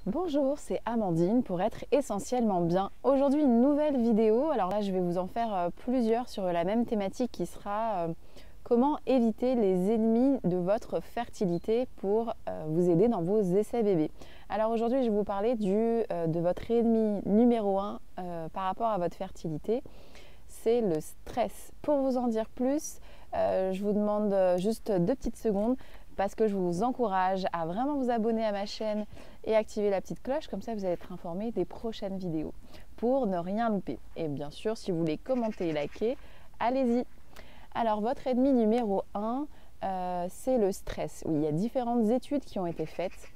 Bonjour, c'est Amandine pour être essentiellement bien. Aujourd'hui une nouvelle vidéo, alors là je vais vous en faire plusieurs sur la même thématique qui sera comment éviter les ennemis de votre fertilité pour vous aider dans vos essais bébés. Alors aujourd'hui je vais vous parler de votre ennemi numéro 1 par rapport à votre fertilité, c'est le stress. Pour vous en dire plus, je vous demande juste 2 petites secondes parce que je vous encourage à vraiment vous abonner à ma chaîne et activer la petite cloche, comme ça vous allez être informé des prochaines vidéos pour ne rien louper. Et bien sûr, si vous voulez commenter et liker, allez-y. Alors votre ennemi numéro 1, c'est le stress. Oui, il y a différentes études qui ont été faites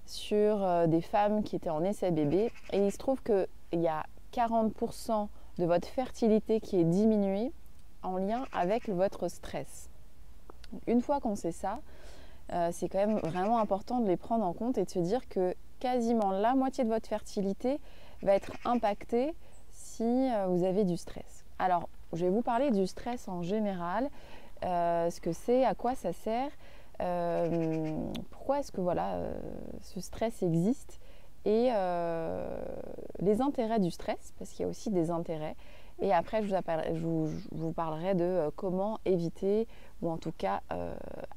sur des femmes qui étaient en essai bébé et il se trouve qu'il y a 40% de votre fertilité qui est diminuée en lien avec votre stress. Une fois qu'on sait ça, c'est quand même vraiment important de les prendre en compte et de se dire que quasiment la moitié de votre fertilité va être impactée si vous avez du stress. Alors, je vais vous parler du stress en général, ce que c'est, à quoi ça sert, pourquoi est-ce que ce stress existe et les intérêts du stress, parce qu'il y a aussi des intérêts. Et après, je vous parlerai de comment éviter ou en tout cas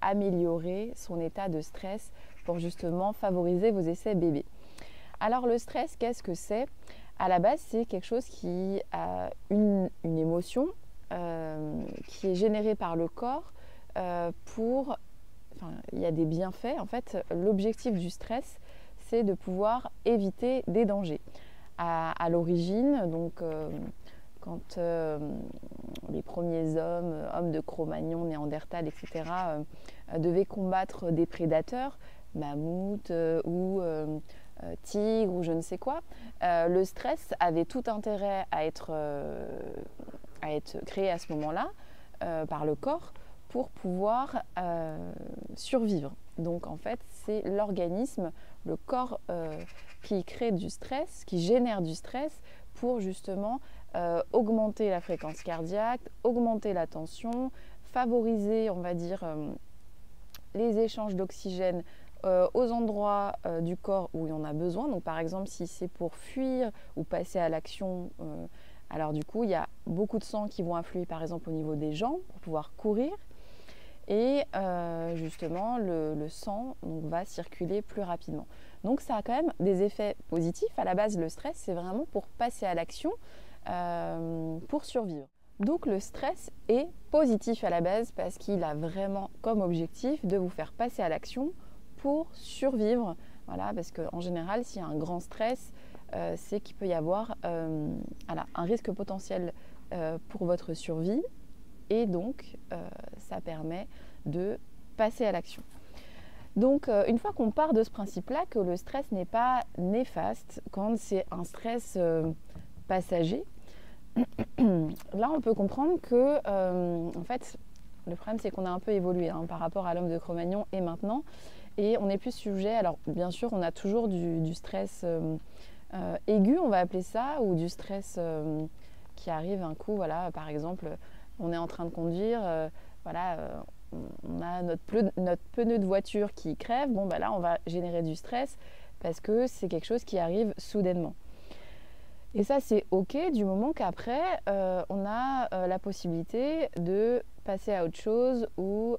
améliorer son état de stress pour justement favoriser vos essais bébés. Alors le stress, qu'est-ce que c'est? À la base, c'est quelque chose qui a une émotion qui est générée par le corps il y a des bienfaits. En fait, l'objectif du stress, c'est de pouvoir éviter des dangers. À l'origine, donc quand les premiers hommes de Cro-Magnon, Néandertal, etc., devaient combattre des prédateurs, mammouths ou tigres ou je ne sais quoi, le stress avait tout intérêt à être créé à ce moment-là par le corps pour pouvoir survivre. Donc en fait, c'est l'organisme, le corps qui crée du stress, qui génère du stress pour justement augmenter la fréquence cardiaque, augmenter la tension, favoriser, on va dire, les échanges d'oxygène aux endroits du corps où il y en a besoin. Donc par exemple, si c'est pour fuir ou passer à l'action, alors du coup, il y a beaucoup de sang qui vont affluer par exemple au niveau des jambes pour pouvoir courir. Et justement, le sang va circuler plus rapidement. Donc ça a quand même des effets positifs. À la base, le stress, c'est vraiment pour passer à l'action, pour survivre. Donc le stress est positif à la base parce qu'il a vraiment comme objectif de vous faire passer à l'action pour survivre. Voilà, parce qu'en général, s'il y a un grand stress, c'est qu'il peut y avoir un risque potentiel pour votre survie. Et donc, ça permet de passer à l'action. Donc, une fois qu'on part de ce principe-là, que le stress n'est pas néfaste, quand c'est un stress passager, là, on peut comprendre que, en fait, le problème, c'est qu'on a un peu évolué par rapport à l'homme de Cro-Magnon et maintenant. Et on n'est plus sujet, alors bien sûr, on a toujours du stress aigu, on va appeler ça, ou du stress qui arrive un coup, voilà, par exemple, on est en train de conduire, on a notre pneu de voiture qui crève, bon bah là on va générer du stress parce que c'est quelque chose qui arrive soudainement. Et ça c'est ok du moment qu'après on a la possibilité de passer à autre chose ou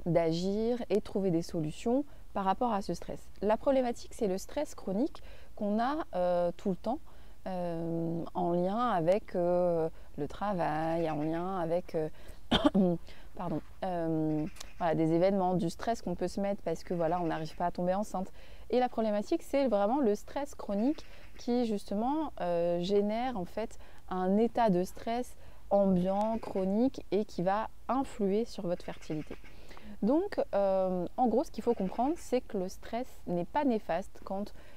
d'agir et trouver des solutions par rapport à ce stress. La problématique c'est le stress chronique qu'on a tout le temps. En lien avec le travail, en lien avec des événements, du stress qu'on peut se mettre parce que on n'arrive pas à tomber enceinte. Et la problématique, c'est vraiment le stress chronique qui justement génère en fait un état de stress ambiant, chronique et qui va influer sur votre fertilité. Donc, en gros, ce qu'il faut comprendre, c'est que le stress n'est pas néfaste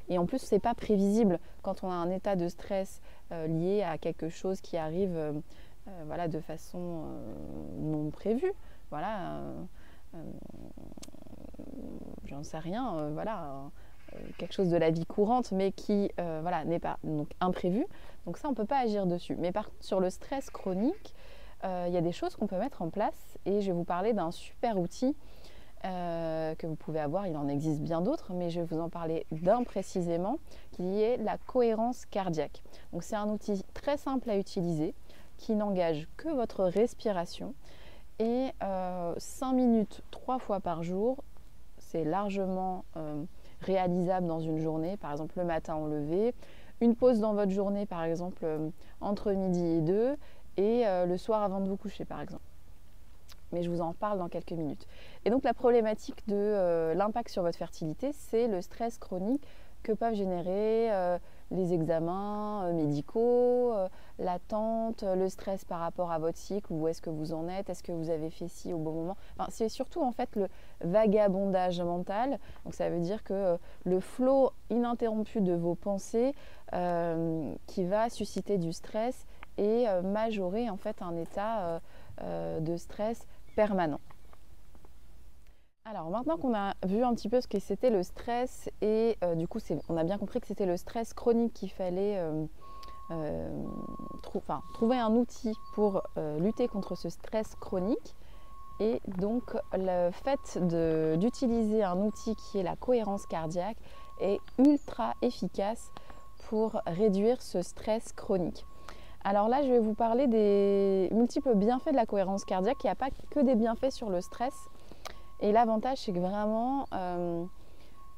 et en plus, c'est pas prévisible quand on a un état de stress lié à quelque chose qui arrive de façon non prévue. J'en sais rien, quelque chose de la vie courante, mais qui n'est pas donc imprévu. Donc ça, on ne peut pas agir dessus. Mais sur le stress chronique, il y a des choses qu'on peut mettre en place et je vais vous parler d'un super outil que vous pouvez avoir. Il en existe bien d'autres, mais je vais vous en parler d'un précisément, qui est la cohérence cardiaque. Donc c'est un outil très simple à utiliser, qui n'engage que votre respiration. Et 5 minutes 3 fois par jour, c'est largement réalisable dans une journée, par exemple le matin au lever, une pause dans votre journée par exemple entre midi et 2 et le soir avant de vous coucher par exemple. Mais je vous en parle dans quelques minutes. Et donc la problématique de l'impact sur votre fertilité, c'est le stress chronique que peuvent générer les examens médicaux, l'attente, le stress par rapport à votre cycle, où est-ce que vous en êtes, est-ce que vous avez fait ci au bon moment. Enfin, c'est surtout en fait le vagabondage mental. Donc ça veut dire que le flot ininterrompu de vos pensées qui va susciter du stress et majorer en fait un état de stress permanent. Alors maintenant qu'on a vu un petit peu ce que c'était le stress et du coup on a bien compris que c'était le stress chronique qu'il fallait trouver un outil pour lutter contre ce stress chronique. Et donc le fait d'utiliser un outil qui est la cohérence cardiaque est ultra efficace pour réduire ce stress chronique. Alors là, je vais vous parler des multiples bienfaits de la cohérence cardiaque. Il n'y a pas que des bienfaits sur le stress. Et l'avantage, c'est que vraiment,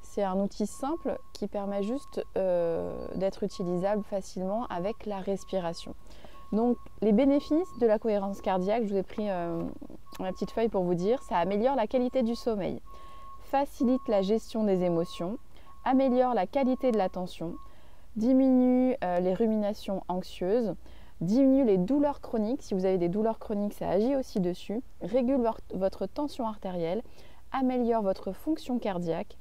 c'est un outil simple qui permet juste d'être utilisable facilement avec la respiration. Donc, les bénéfices de la cohérence cardiaque, je vous ai pris ma petite feuille pour vous dire, ça améliore la qualité du sommeil, facilite la gestion des émotions, améliore la qualité de l'attention, diminue les ruminations anxieuses, diminue les douleurs chroniques. Si vous avez des douleurs chroniques, ça agit aussi dessus. Régule votre tension artérielle, améliore votre fonction cardiaque,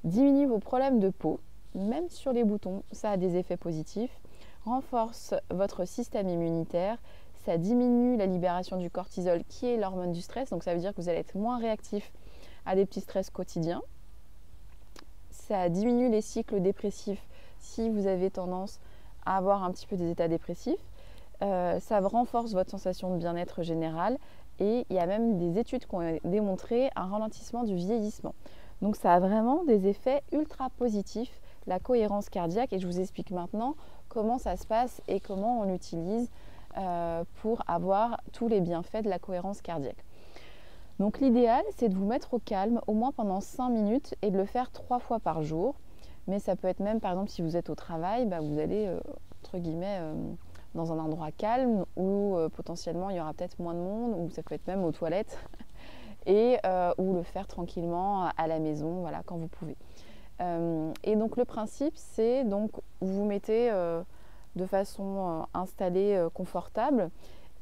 diminue vos problèmes de peau, même sur les boutons, ça a des effets positifs. Renforce votre système immunitaire, ça diminue la libération du cortisol qui est l'hormone du stress. Donc ça veut dire que vous allez être moins réactif à des petits stress quotidiens. Ça diminue les cycles dépressifs si vous avez tendance à avoir un petit peu des états dépressifs. Ça renforce votre sensation de bien-être général et il y a même des études qui ont démontré un ralentissement du vieillissement. Donc ça a vraiment des effets ultra positifs, la cohérence cardiaque, et je vous explique maintenant comment ça se passe et comment on l'utilise pour avoir tous les bienfaits de la cohérence cardiaque. Donc l'idéal, c'est de vous mettre au calme au moins pendant 5 minutes et de le faire 3 fois par jour. Mais ça peut être même, par exemple, si vous êtes au travail, vous allez, entre guillemets, dans un endroit calme où potentiellement il y aura peut-être moins de monde, ou ça peut être même aux toilettes, et ou le faire tranquillement à la maison, voilà, quand vous pouvez. Et donc le principe, c'est donc vous vous mettez de façon installée, confortable,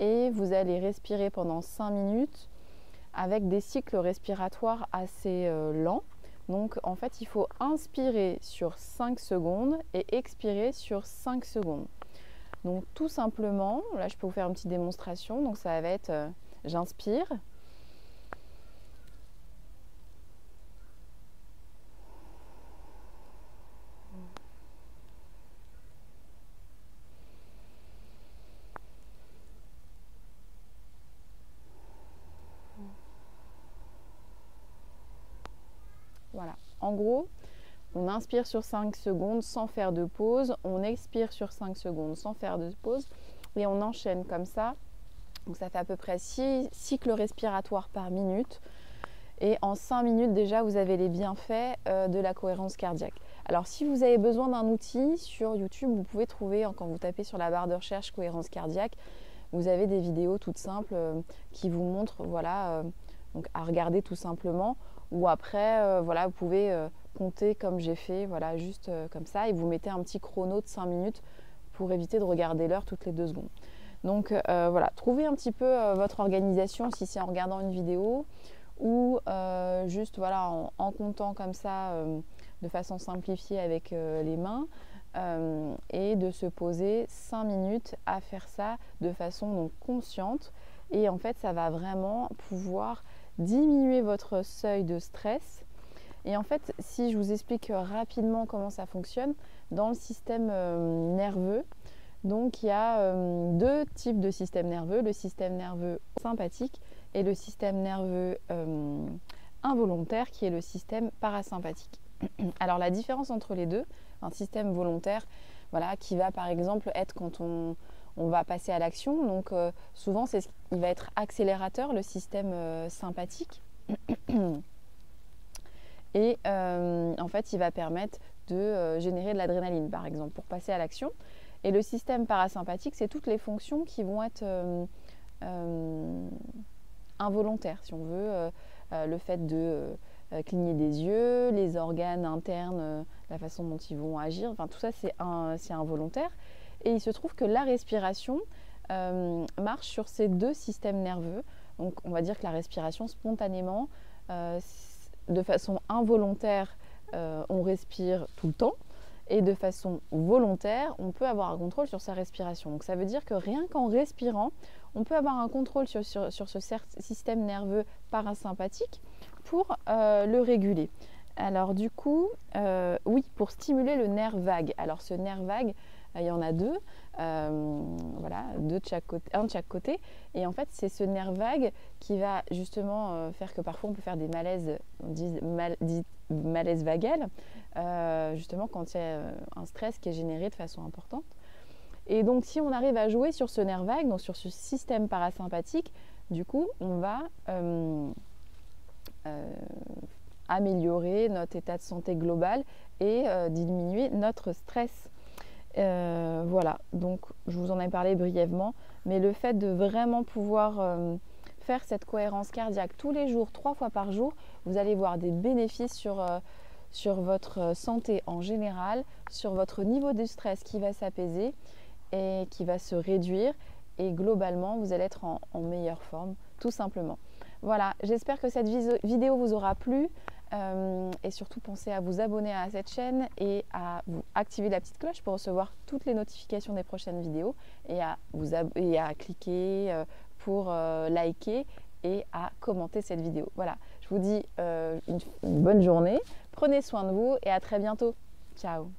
et vous allez respirer pendant 5 minutes avec des cycles respiratoires assez lents. Donc en fait, il faut inspirer sur 5 secondes et expirer sur 5 secondes. Donc tout simplement, là je peux vous faire une petite démonstration. Donc ça va être, j'inspire. Voilà, en gros, on inspire sur 5 secondes sans faire de pause, on expire sur 5 secondes sans faire de pause et on enchaîne comme ça. Donc ça fait à peu près 6 cycles respiratoires par minute et en 5 minutes déjà vous avez les bienfaits de la cohérence cardiaque. Alors si vous avez besoin d'un outil, sur YouTube vous pouvez trouver, quand vous tapez sur la barre de recherche cohérence cardiaque, vous avez des vidéos toutes simples qui vous montrent, voilà, donc à regarder tout simplement. Ou après, voilà, vous pouvez compter comme j'ai fait, voilà, juste comme ça, et vous mettez un petit chrono de 5 minutes pour éviter de regarder l'heure toutes les 2 secondes. Donc voilà, trouvez un petit peu votre organisation, si c'est en regardant une vidéo ou juste voilà, en comptant comme ça de façon simplifiée avec les mains, et de se poser 5 minutes à faire ça de façon donc consciente. Et en fait, ça va vraiment pouvoir diminuer votre seuil de stress. Et en fait, si je vous explique rapidement comment ça fonctionne, dans le système nerveux, donc il y a 2 types de systèmes nerveux, le système nerveux sympathique et le système nerveux involontaire qui est le système parasympathique. Alors la différence entre les deux, un système volontaire, voilà, qui va par exemple être quand on va passer à l'action. Donc souvent, il va être accélérateur, le système sympathique. Et en fait, il va permettre de générer de l'adrénaline, par exemple, pour passer à l'action. Et le système parasympathique, c'est toutes les fonctions qui vont être involontaires, si on veut. Le fait de cligner des yeux, les organes internes, la façon dont ils vont agir, enfin, tout ça, c'est involontaire. Et il se trouve que la respiration marche sur ces deux systèmes nerveux. Donc, on va dire que la respiration, spontanément, de façon involontaire, on respire tout le temps. Et de façon volontaire, on peut avoir un contrôle sur sa respiration. Donc ça veut dire que rien qu'en respirant, on peut avoir un contrôle sur ce système nerveux parasympathique pour le réguler. Alors du coup, oui, pour stimuler le nerf vague. Alors ce nerf vague, il y en a deux, voilà, deux de chaque côté, un de chaque côté. Et en fait, c'est ce nerf vague qui va justement faire que parfois on peut faire des malaises, on dit malaise vagal, justement quand il y a un stress qui est généré de façon importante. Et donc si on arrive à jouer sur ce nerf vague, donc sur ce système parasympathique, du coup on va améliorer notre état de santé global et diminuer notre stress. Voilà, donc je vous en ai parlé brièvement, mais le fait de vraiment pouvoir faire cette cohérence cardiaque tous les jours, 3 fois par jour, vous allez voir des bénéfices sur votre santé en général, sur votre niveau de stress qui va s'apaiser et qui va se réduire, et globalement vous allez être en meilleure forme, tout simplement. Voilà, j'espère que cette vidéo vous aura plu. Et surtout pensez à vous abonner à cette chaîne et à vous activer la petite cloche pour recevoir toutes les notifications des prochaines vidéos, et à cliquer pour liker et à commenter cette vidéo. Voilà, je vous dis une bonne journée, prenez soin de vous et à très bientôt. Ciao.